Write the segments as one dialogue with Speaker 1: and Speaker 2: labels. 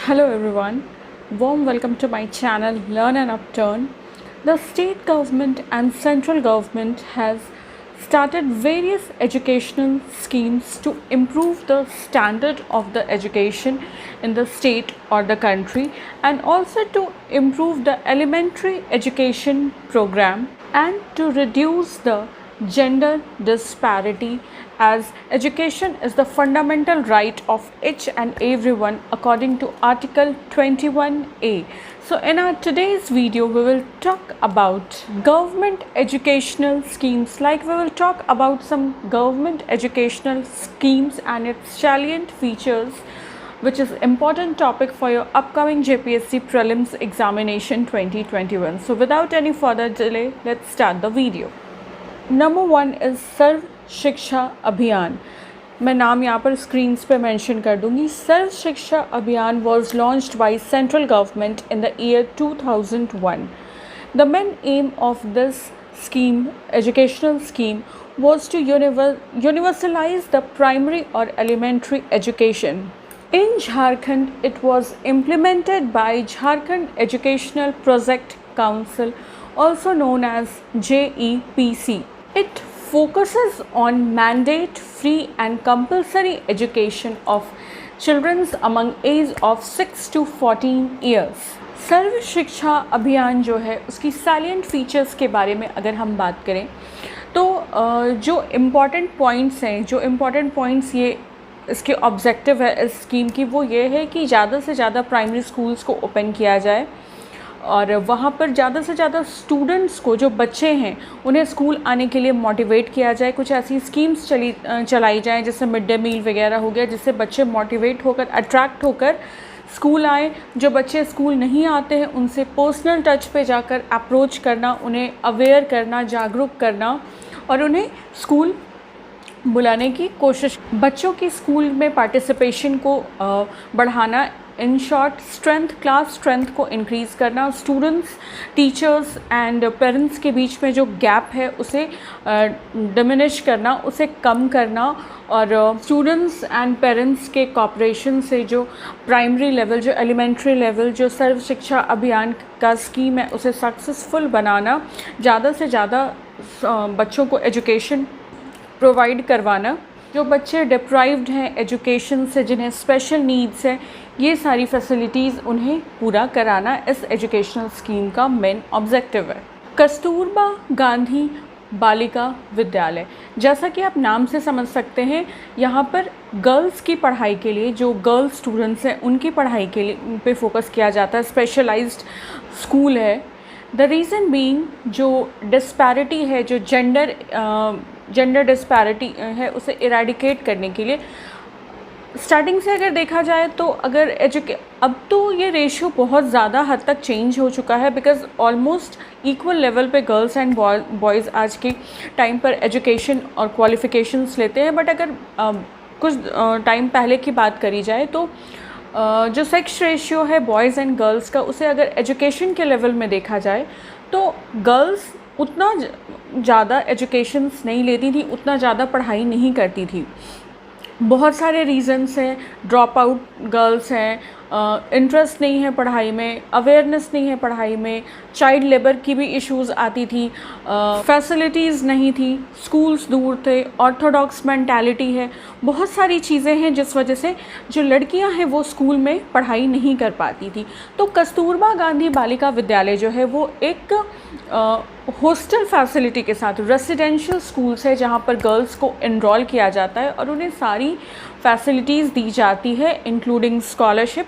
Speaker 1: Hello everyone, warm welcome to my channel Learn and Upturn. The state government and central government has started various educational schemes to improve the standard of the education in the state or the country, and also to improve the elementary education program and to reduce the gender disparity, as education is the fundamental right of each and everyone according to Article 21A. So in our today's video we will talk about government educational schemes, like we will talk about some government educational schemes and its salient features, which is important topic for your upcoming JPSC prelims examination 2021. So without any further delay, let's start the video. Number 1 is Sarva Shiksha Abhiyan. मैं नाम यहाँ पर screens पे mention कर दूँगी. सर्व शिक्षा अभियान was launched by central government in the year 2001. The main M of this scheme, educational scheme, was to universalize the primary or elementary education. In Jharkhand, it was implemented by Jharkhand Educational Project Council, also known as JEPC. It focuses on mandate-free and compulsory education of children among age of 6 to 14 years. सर्व शिक्षा अभियान जो है उसकी salient features के बारे में अगर हम बात करें तो जो इम्पॉर्टेंट पॉइंट्स ये इसके ऑब्जेक्टिव है इस स्कीम की, वो ये है कि ज़्यादा से ज़्यादा प्राइमरी स्कूल्स को ओपन किया जाए और वहाँ पर ज़्यादा से ज़्यादा स्टूडेंट्स को, जो बच्चे हैं, उन्हें स्कूल आने के लिए मोटिवेट किया जाए. कुछ ऐसी स्कीम्स चलाई जाएँ जैसे मिड डे मील वगैरह हो गया, जिससे बच्चे मोटिवेट होकर, अट्रैक्ट होकर स्कूल आए. जो बच्चे स्कूल नहीं आते हैं उनसे पर्सनल टच पे जाकर अप्रोच करना, उन्हें अवेयर करना, जागरूक करना और उन्हें स्कूल बुलाने की कोशिश. बच्चों की स्कूल में पार्टिसिपेशन को बढ़ाना. इन शॉर्ट, क्लास स्ट्रेंथ को इंक्रीज़ करना. स्टूडेंट्स, टीचर्स एंड पेरेंट्स के बीच में जो गैप है उसे डिमिनिश करना, उसे कम करना. और स्टूडेंट्स एंड पेरेंट्स के कॉपरेशन से जो प्राइमरी लेवल, जो एलिमेंट्री लेवल, जो सर्व शिक्षा अभियान का स्कीम है उसे सक्सेसफुल बनाना. ज़्यादा से ज़्यादा बच्चों को एजुकेशन प्रोवाइड करवाना. जो बच्चे डिप्राइव्ड हैं एजुकेशन से, जिन्हें स्पेशल नीड्स हैं, ये सारी फैसिलिटीज़ उन्हें पूरा कराना इस एजुकेशनल स्कीम का मेन ऑब्जेक्टिव है. कस्तूरबा गांधी बालिका विद्यालय, जैसा कि आप नाम से समझ सकते हैं, यहाँ पर गर्ल्स की पढ़ाई के लिए, जो गर्ल्स स्टूडेंट्स हैं उनकी पढ़ाई के लिए पे फोकस किया जाता है. स्पेशलाइज्ड स्कूल है. द रीज़न बीइंग, जो डिस्पैरिटी है, जो जेंडर डिस्पैरिटी है, उसे इरेडिकेट करने के लिए स्टार्टिंग से अगर देखा जाए तो अब तो ये रेशियो बहुत ज़्यादा हद तक चेंज हो चुका है, बिकॉज ऑलमोस्ट इक्वल लेवल पे गर्ल्स एंड बॉयज़ आज के टाइम पर एजुकेशन और क्वालिफ़िकेशंस लेते हैं. बट अगर कुछ टाइम पहले की बात करी जाए तो जो सेक्स रेशियो है बॉयज़ एंड गर्ल्स का, उसे अगर एजुकेशन के लेवल में देखा जाए तो गर्ल्स उतना ज़्यादा एजुकेशंस नहीं लेती थी, उतना ज़्यादा पढ़ाई नहीं करती थी. बहुत सारे रीज़न्स हैं. ड्रॉप आउट गर्ल्स हैं, इंटरेस्ट नहीं है पढ़ाई में, अवेयरनेस नहीं है पढ़ाई में, चाइल्ड लेबर की भी इश्यूज़ आती थी, फैसिलिटीज़ नहीं थी, स्कूल्स दूर थे, ऑर्थोडॉक्स मेंटालिटी है. बहुत सारी चीज़ें हैं जिस वजह से जो लड़कियां हैं वो स्कूल में पढ़ाई नहीं कर पाती थी. तो कस्तूरबा गांधी बालिका विद्यालय जो है वो एक हॉस्टल फैसिलिटी के साथ रेसिडेंशियल स्कूल्स है, जहाँ पर गर्ल्स को इनरोल किया जाता है और उन्हें सारी फैसिलिटीज़ दी जाती है, इंक्लूडिंग स्कॉलरशिप.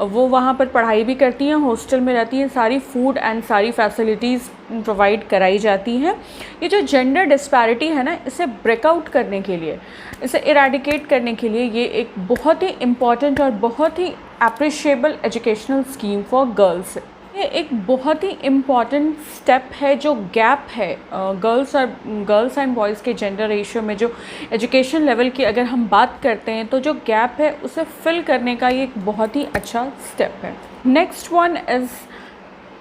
Speaker 1: वो वहाँ पर पढ़ाई भी करती हैं, हॉस्टल में रहती हैं, सारी फूड एंड सारी फैसिलिटीज़ प्रोवाइड कराई जाती हैं. ये जो जेंडर डिस्पैरिटी है ना, इसे ब्रेकआउट करने के लिए, इसे इरेडिकेट करने के लिए ये एक बहुत ही इम्पॉर्टेंट और बहुत ही appreciable educational scheme for girls है. ये एक बहुत ही इम्पॉर्टेंट स्टेप है. जो गैप है गर्ल्स एंड बॉयज़ के जेंडर रेशियो में, जो एजुकेशन लेवल की अगर हम बात करते हैं, तो जो गैप है उसे फिल करने का ये एक बहुत ही अच्छा स्टेप है. Next one is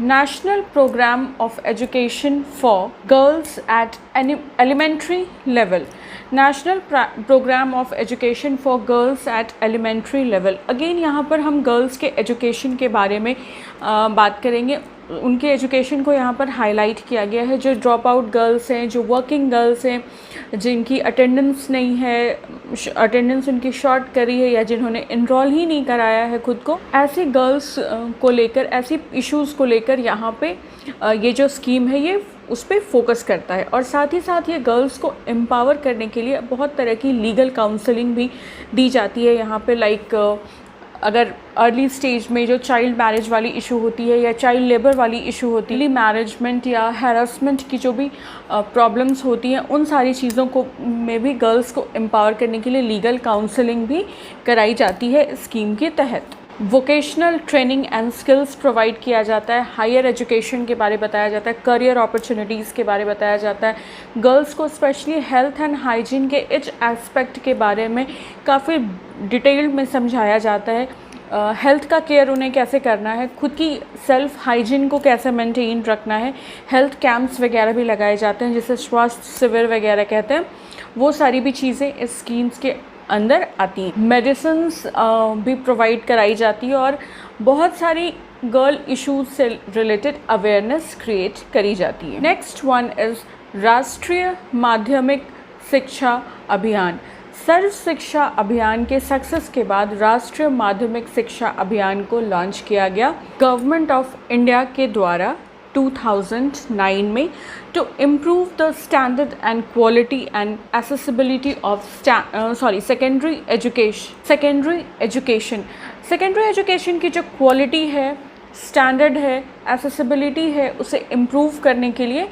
Speaker 1: National Program of Education for Girls at Elementary Level. National Program of Education for Girls at Elementary Level. Again यहाँ पर हम गर्ल्स के एजुकेशन के बारे में बात करेंगे. उनके एजुकेशन को यहाँ पर हाईलाइट किया गया है. जो ड्रॉप आउट गर्ल्स हैं, जो वर्किंग गर्ल्स हैं, जिनकी अटेंडेंस नहीं है, अटेंडेंस उनकी शॉर्ट करी है या जिन्होंने इनरोल ही नहीं कराया है खुद को, ऐसी गर्ल्स को लेकर, ऐसी इश्यूज़ को लेकर यहाँ पे ये जो स्कीम है ये उस पर फोकस करता है. और साथ ही साथ ये गर्ल्स को एम्पावर करने के लिए बहुत तरह की लीगल काउंसलिंग भी दी जाती है यहाँ पे. लाइक अगर अर्ली स्टेज में जो चाइल्ड मैरिज वाली इशू होती है या चाइल्ड लेबर वाली इशू होती है, मैनेजमेंट या हैरासमेंट की जो भी प्रॉब्लम्स होती हैं, उन सारी चीज़ों को में भी गर्ल्स को एम्पावर करने के लिए लीगल काउंसलिंग भी कराई जाती है स्कीम के तहत. Vocational training and skills provide किया जाता है. हायर एजुकेशन के बारे बताया जाता है. करियर अपॉर्चुनिटीज़ के बारे बताया जाता है. गर्ल्स को स्पेशली हेल्थ एंड हाइजीन के इच एस्पेक्ट के बारे में काफ़ी डिटेल्ड में समझाया जाता है. हेल्थ का केयर उन्हें कैसे करना है, खुद की सेल्फ हाइजीन को कैसे मेंटेन रखना है. हेल्थ कैंप्स वगैरह भी लगाए जाते हैं जिसे स्वास्थ्य शिविर वगैरह कहते हैं. वो सारी भी चीज़ें इस स्कीम्स के अंदर आती हैं. मेडिसिन्स भी प्रोवाइड कराई जाती है और बहुत सारी गर्ल इश्यूज से रिलेटेड अवेयरनेस क्रिएट करी जाती है. नेक्स्ट वन इज़ राष्ट्रीय माध्यमिक शिक्षा अभियान. सर्व शिक्षा अभियान के सक्सेस के बाद राष्ट्रीय माध्यमिक शिक्षा अभियान को लॉन्च किया गया गवर्नमेंट ऑफ इंडिया के द्वारा 2009 में to improve the standard and quality and accessibility of secondary education की जो क्वालिटी है, स्टैंडर्ड है, एसेसिबिलिटी है, उसे इम्प्रूव करने के लिए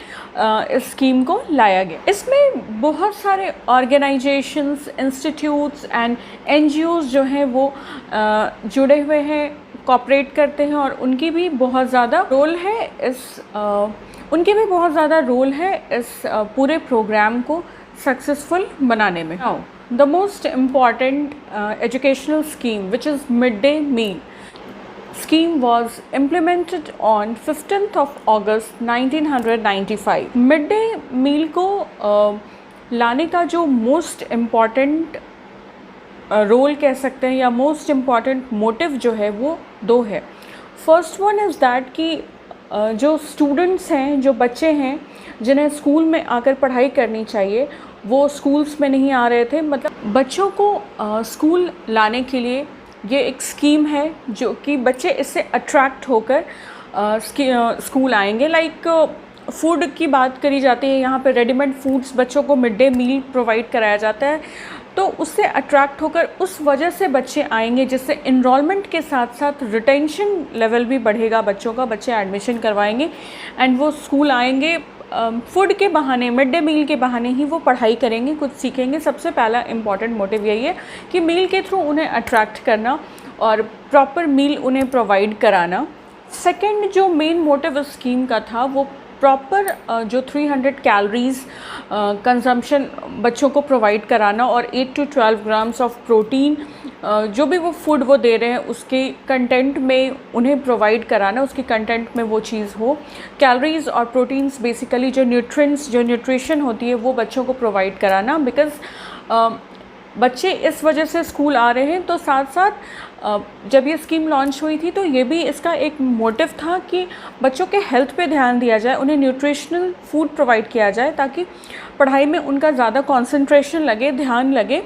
Speaker 1: इस स्कीम को लाया गया. इसमें बहुत सारे ऑर्गेनाइजेशंस, इंस्टीट्यूट्स एंड एनजीओज़ जो हैं वो जुड़े हुए हैं, कॉपरेट करते हैं और उनकी भी बहुत ज़्यादा रोल है इस पूरे प्रोग्राम को सक्सेसफुल बनाने में. Now the most important educational scheme which is mid day meal scheme was implemented on 15th of August 1995. Mid day meal को लाने का जो मोस्ट इम्पॉर्टेंट रोल कह सकते हैं या मोस्ट इम्पॉर्टेंट मोटिव जो है वो दो है. फर्स्ट वन इज़ दैट कि जो स्टूडेंट्स हैं, जो बच्चे हैं जिन्हें स्कूल में आकर पढ़ाई करनी चाहिए, वो स्कूल्स में नहीं आ रहे थे. मतलब बच्चों को स्कूल लाने के लिए ये एक स्कीम है जो कि बच्चे इससे अट्रैक्ट होकर स्कूल आएंगे. लाइक फूड की बात करी जाती है यहाँ पे, रेडीमेड फूड्स बच्चों को मिड डे मील प्रोवाइड कराया जाता है, तो उससे अट्रैक्ट होकर उस वजह से बच्चे आएंगे, जिससे इनरोलमेंट के साथ साथ रिटेंशन लेवल भी बढ़ेगा बच्चों का. बच्चे एडमिशन करवाएंगे एंड वो स्कूल आएंगे. फूड के बहाने, मिड डे मील के बहाने ही वो पढ़ाई करेंगे, कुछ सीखेंगे. सबसे पहला इम्पॉर्टेंट मोटिव यही है कि मील के थ्रू उन्हें अट्रैक्ट करना और प्रॉपर मील उन्हें प्रोवाइड कराना. सेकंड जो मेन मोटिव इस स्कीम का था वो प्रॉपर जो 300 कैलोरीज़ कंजम्पशन बच्चों को प्रोवाइड कराना और 8 to 12 ग्राम्स ऑफ प्रोटीन जो भी वो फूड वो दे रहे हैं उसके कंटेंट में उन्हें प्रोवाइड कराना, उसकी कंटेंट में वो चीज़ हो. कैलोरीज़ और प्रोटीन्स बेसिकली जो न्यूट्रिएंट्स, जो न्यूट्रिशन होती है वो बच्चों को प्रोवाइड कराना. बिकॉज़ बच्चे इस वजह से स्कूल आ रहे हैं. तो साथ साथ जब ये स्कीम लॉन्च हुई थी तो ये भी इसका एक मोटिव था कि बच्चों के हेल्थ पे ध्यान दिया जाए, उन्हें न्यूट्रिशनल फूड प्रोवाइड किया जाए ताकि पढ़ाई में उनका ज़्यादा कंसंट्रेशन लगे, ध्यान लगे.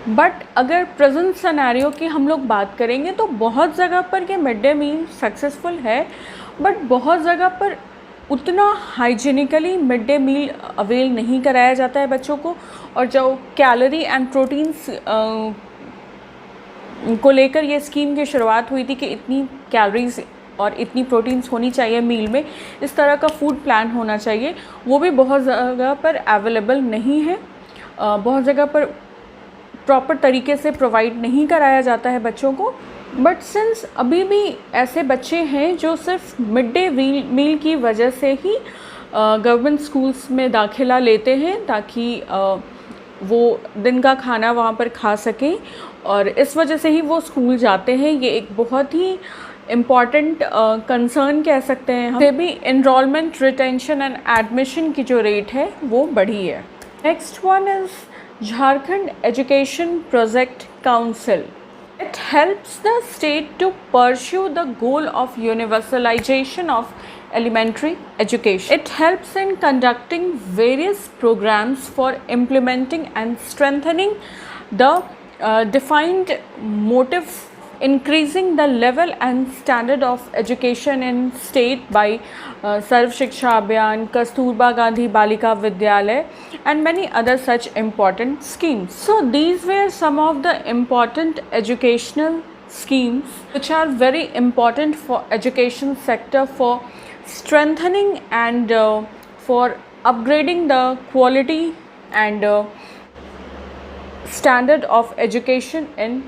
Speaker 1: बट अगर प्रेजेंट सिनेरियो की हम लोग बात करेंगे तो बहुत जगह पर ये मिड डे मील सक्सेसफुल है, बट बहुत जगह पर उतना hygienically mid day meal avail नहीं कराया जाता है बच्चों को. और जो कैलोरी एंड प्रोटीन्स को लेकर ये स्कीम की शुरुआत हुई थी कि इतनी कैलोरीज और इतनी प्रोटीन्स होनी चाहिए मील में, इस तरह का फूड प्लान होना चाहिए, वो भी बहुत जगह पर अवेलेबल नहीं है. बहुत जगह पर प्रॉपर तरीके से प्रोवाइड नहीं कराया जाता है बच्चों को. बट सिंस अभी भी ऐसे बच्चे हैं जो सिर्फ मिड डे मील की वजह से ही गवर्नमेंट स्कूल्स में दाखिला लेते हैं ताकि वो दिन का खाना वहाँ पर खा सकें, और इस वजह से ही वो स्कूल जाते हैं. ये एक बहुत ही इम्पॉर्टेंट कंसर्न कह सकते हैं हम, भी इनरोलमेंट, रिटेंशन एंड एडमिशन की जो रेट है वो बढ़ी है। Next one is Jharkhand education project council. It helps the state to pursue the goal of universalization of elementary education. It helps in conducting various programs for implementing and strengthening the defined motive, increasing the level and standard of education in state by Sarv Shiksha Abhiyan, Kasturba Gandhi Balika Vidyalaya and many other such important schemes. So these were some of the important educational schemes which are very important for education sector, for strengthening and for upgrading the quality and standard of education in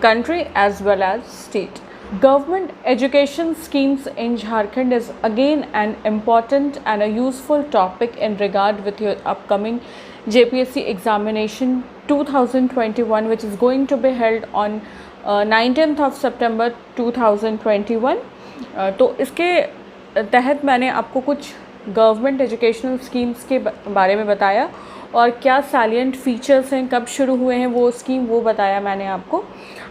Speaker 1: country as well as state. Government education schemes in Jharkhand is again an important and a useful topic in regard with your upcoming JPSC examination 2021, which is going to be held on 19th of September 2021. तो इसके तहत मैंने आपको कुछ government educational schemes के बारे में बताया और क्या सैलिएंट फीचर्स हैं, कब शुरू हुए हैं वो स्कीम, वो बताया मैंने आपको.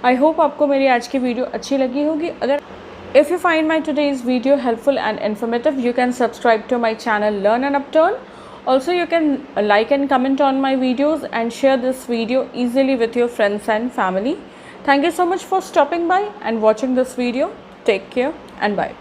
Speaker 1: आई होप आपको मेरी आज की वीडियो अच्छी लगी होगी. अगर if you find my today's video helpful and informative, you can subscribe to my channel Learn and Upturn. Also you can like and comment on my videos and share this video easily with your friends and family. Thank you so much for stopping by and watching this video. Take care and bye.